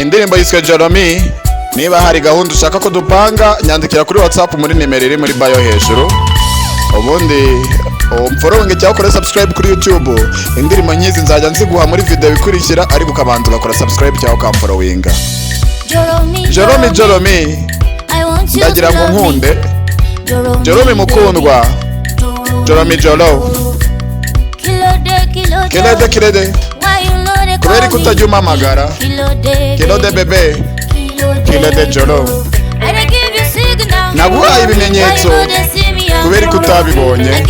indirimbo yiswe JOLOMI. Niba hari gahunda ushaka ko dupanga, nyandikira kuri WhatsApp muri nimero iri muri bio hejuru. Ubundi umfollowing cyangwa ukore subscribe kuri YouTube. Indirimbo nyizi nzajya nziguha muri video bikurikira, ariko ukabanza ugakora subscribe cyangwa ukamfollowing. JOLOMI JOLOMI, ndagira ngo nkunde. JOLOMI mukundwa, JOLOMI JOLO. Kilode kubera ko utajya umamagara. Kilode bebe, kilode JOLO. Naguhaye ibimenyetso kubera ko utabibonye.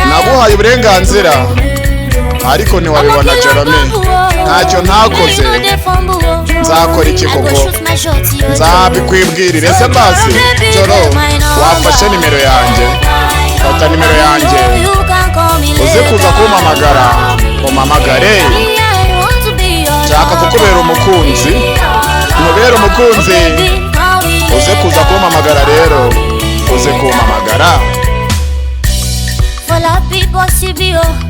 Naguhaye uburenganzira ariko ntiwabibona JOLOMI. Ntacyo ntakoze. Nzakora iki koko? Nzabikwibwirire se basi. JOLO, wafashe nimero yanjye. Fata nimero yanjye. Uze kuza kumpamagara, umpamagare. Nshaka kukubera umukunzi. Nkubera umukunzi. Uze kuza kumpamagara rero. Uze kumpamagara.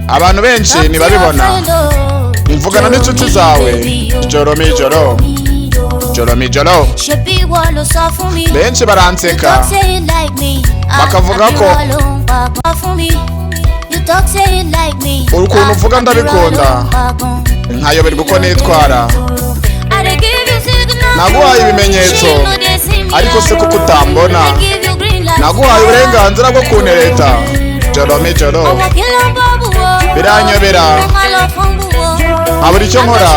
Abantu benshi ntibabibona. Mvugana n'inshuti zawe. JOLOMI JOLO, JOLOMI JOLO. Benshi baranseka bakavuga ko ukuntu uvuga ndabikunda, nkayoberwa uko nitwara. Naguhaye ibimenyetso ariko se kuko utambona. Naguhaye uburenganzira bwo kuntereta. JOLOMI JOLO, biranyobera nkabura icyo nkora,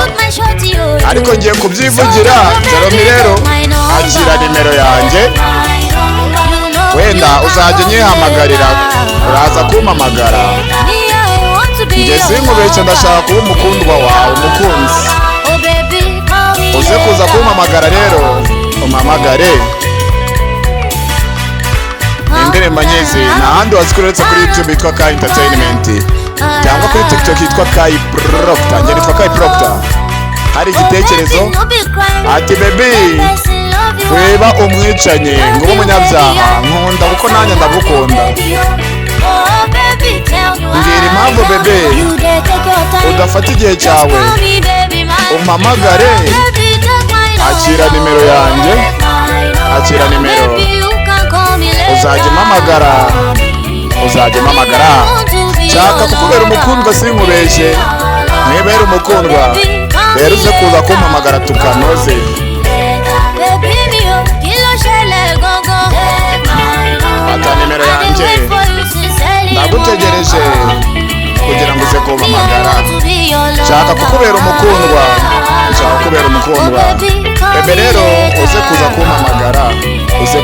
ariko ngiye kubyivugira. JOLOMI rero, akira nimero yanjye. Wenda uzajya unyihamagarira, uraza kumpamagara. Njye sinkubeshye, ndashaka kuba umukundwa wawe, umukunzi. Uze kuza kumpamagara rero, umpamagare. Indirimbo nyizi nta handi wazikoretse kuri YouTube yitwa Kai Entertainment, cyangwa kuri TikTok yitwa Kai Proctor. Njye nitwa Kai Proctor. Hari igitekerezo ati baby, weba umwicanye ngo ube umunyabyaha, nkunda kuko nanjye ndagukunda. Mbwira impamvu bebe udafata igihe cyawe, umpamagare. Akira nimero yanjye, akira nimero. Uzajya umpamagara, uzajya umpamagara. Nshaka kukubera umukundwa, sinkubeshye. Nibera umukundwa rero uze kuza kumpamagara tukanoze. Fata nimero yanjye, ndagutegereje kugira ngo uze kumpamagara. Nshaka kukubera umukundwa, nshaka kukubera umukundwa. Bebe rero uze kuza kumpamagara, uze